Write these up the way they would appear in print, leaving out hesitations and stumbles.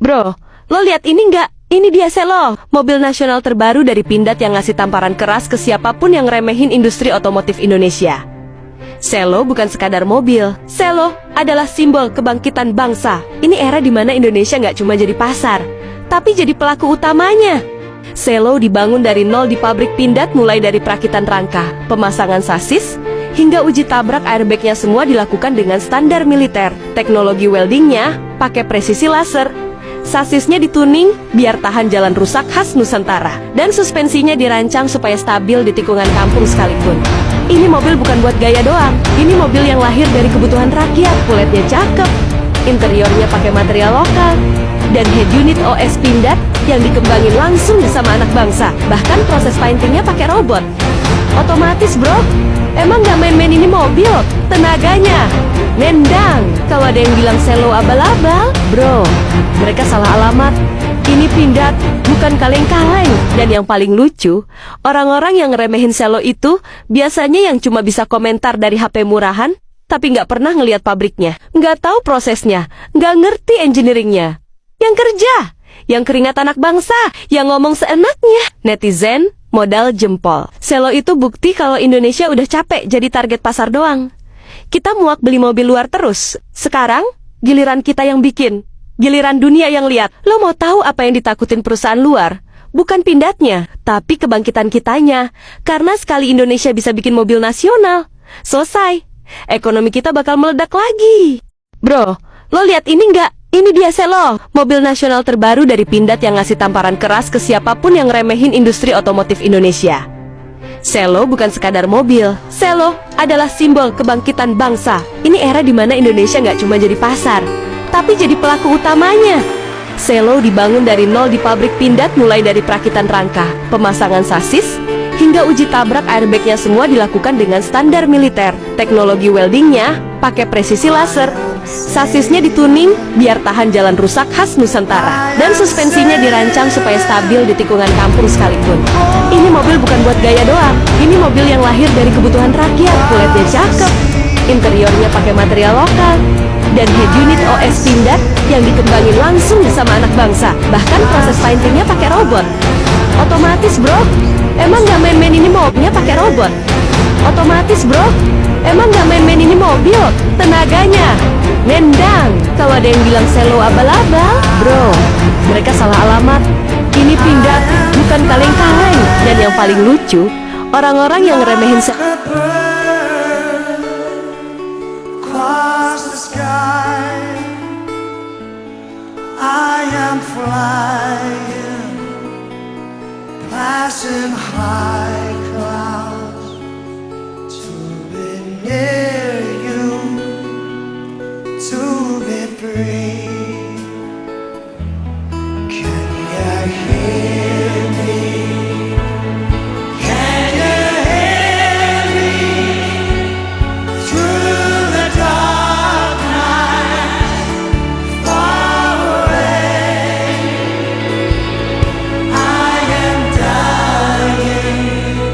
Bro, lo lihat ini nggak? Ini dia Selo, mobil nasional terbaru dari Pindad yang ngasih tamparan keras ke siapapun yang remehin industri otomotif Indonesia. Selo bukan sekadar mobil, Selo adalah simbol kebangkitan bangsa. Ini era dimana Indonesia nggak cuma jadi pasar, tapi jadi pelaku utamanya. Selo dibangun dari nol di pabrik Pindad, mulai dari perakitan rangka, pemasangan sasis, hingga uji tabrak airbagnya semua dilakukan dengan standar militer. Teknologi weldingnya pakai presisi laser. Sasisnya dituning biar tahan jalan rusak khas Nusantara. Dan suspensinya dirancang supaya stabil di tikungan kampung sekalipun. Ini mobil bukan buat gaya doang. Ini mobil yang lahir dari kebutuhan rakyat. Kuletnya cakep, interiornya pakai material lokal, dan head unit OS Pindad yang dikembangin langsung bersama anak bangsa. Bahkan proses paintingnya pakai robot. Otomatis bro, emang gak main-main ini mobil. Tenaganya nendang. Kalau ada yang bilang Selo abal-abal, bro, mereka salah alamat. Ini Pindad, bukan kaleng-kaleng. Dan yang paling lucu, orang-orang yang remehin Selo itu biasanya yang cuma bisa komentar dari HP murahan, tapi nggak pernah ngelihat pabriknya, nggak tahu prosesnya, nggak ngerti engineeringnya. Yang kerja, yang keringat anak bangsa, yang ngomong seenaknya. Netizen modal jempol. Selo itu bukti kalau Indonesia udah capek jadi target pasar doang. Kita muak beli mobil luar terus. Sekarang giliran kita yang bikin, giliran dunia yang lihat. Lo mau tahu apa yang ditakutin perusahaan luar? Bukan Pindadnya, tapi kebangkitan kitanya. Karena sekali Indonesia bisa bikin mobil nasional, selesai, ekonomi kita bakal meledak lagi. Bro, lo lihat ini nggak? Ini dia Selo, mobil nasional terbaru dari Pindad yang ngasih tamparan keras ke siapapun yang remehin industri otomotif Indonesia. Selo bukan sekadar mobil, Selo adalah simbol kebangkitan bangsa. Ini era dimana Indonesia nggak cuma jadi pasar, tapi jadi pelaku utamanya. Selo dibangun dari nol di pabrik Pindad, mulai dari perakitan rangka, pemasangan sasis, hingga uji tabrak airbagnya semua dilakukan dengan standar militer. Teknologi weldingnya pakai presisi laser. Sasisnya dituning biar tahan jalan rusak khas Nusantara. Dan suspensinya dirancang supaya stabil di tikungan kampung sekalipun. Ini mobil bukan buat gaya doang. Ini mobil yang lahir dari kebutuhan rakyat. Kuletnya cakep, interiornya pakai material lokal, dan head unit OS Pindad yang dikembangin langsung bersama anak bangsa. Bahkan proses paintingnya pakai robot. Otomatis bro, emang gak main-main ini mobilnya pakai robot. Otomatis bro, emang gak main-main ini mobil. Tenaganya nendang. Kalau ada yang bilang Selo abal-abal, bro, mereka salah alamat. Ini Pindad, bukan kaleng-kaleng. Dan yang paling lucu, orang-orang yang ngeremehin I am flying, passing high clouds to be near you, to be free. Can you hear me? Can you hear me through the dark night? Far away, I am dying.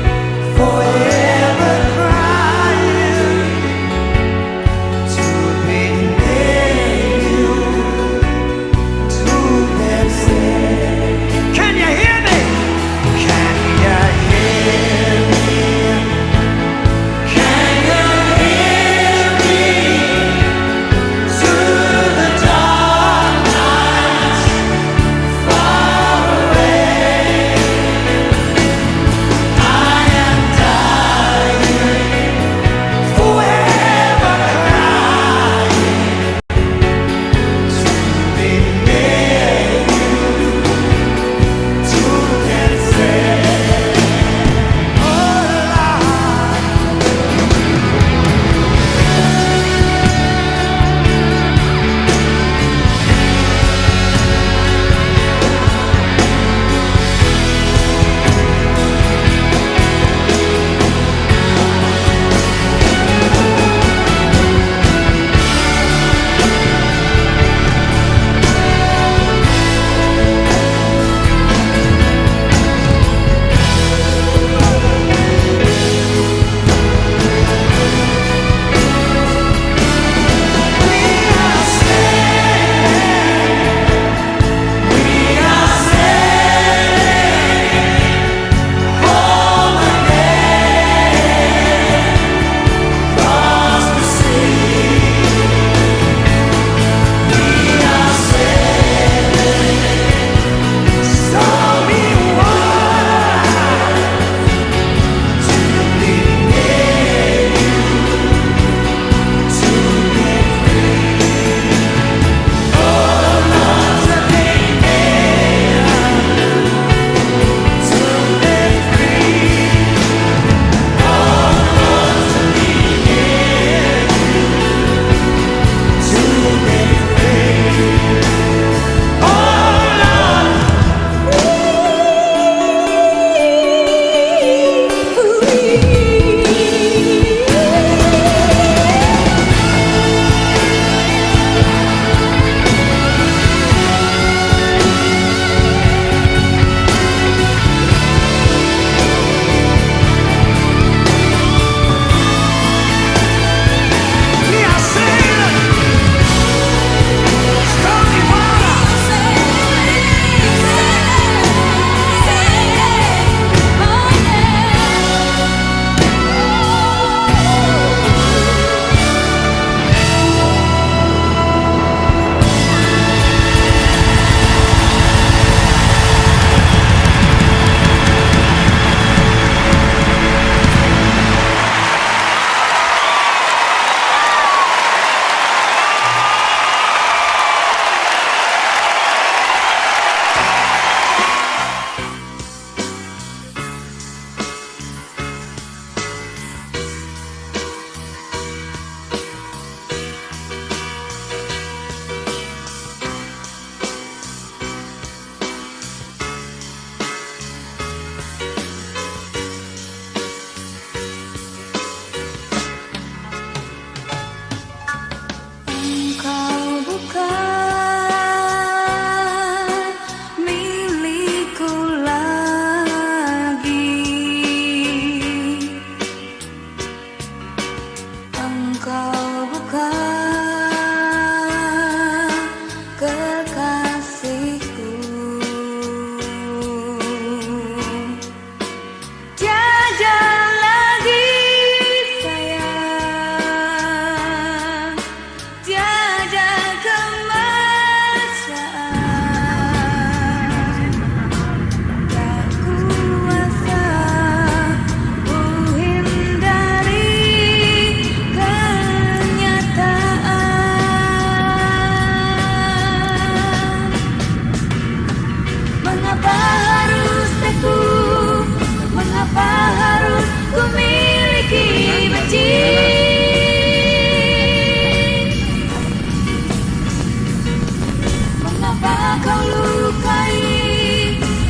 Mengapa kau lukai?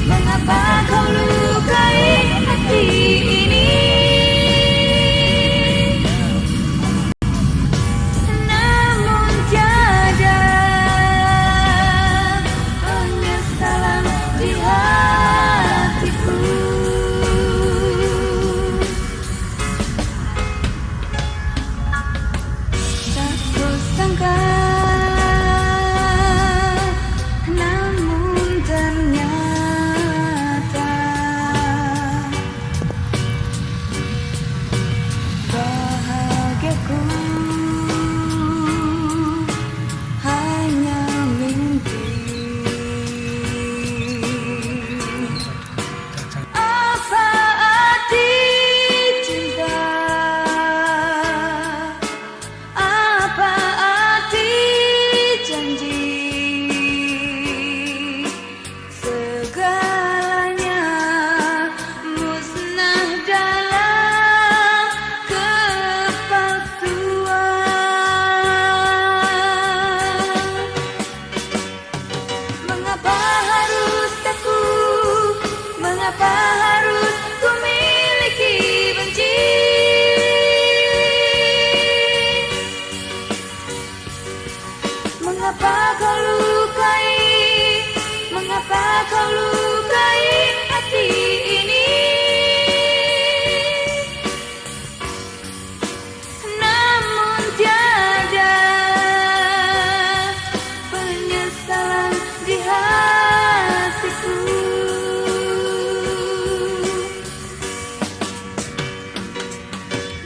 Mengapa kau lukai hati ini? Namun tiada penyesalan di hatiku. Tak kusangka, namun ternyata bahagiaku hanya mimpi. Apa arti cinta? Apa arti janji? Segalanya musnah dalam kepalsuan. Mengapa harus aku? Mengapa harus ku miliki benci? Mengapa kau lukai? Mengapa kau lukai hati ini? Namun tiada penyesalan di hatiku.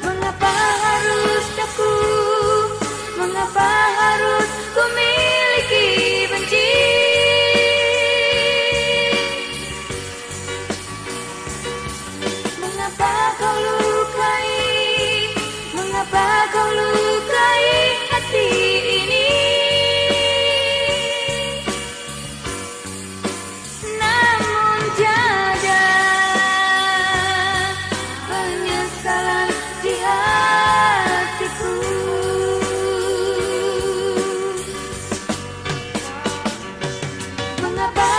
Mengapa harus aku? Mengapa harus ku miliki benci? Mengapa kau lukai? Mengapa kau lukai hati ini? Namun tiada penyesalan di hatiku. Mengapa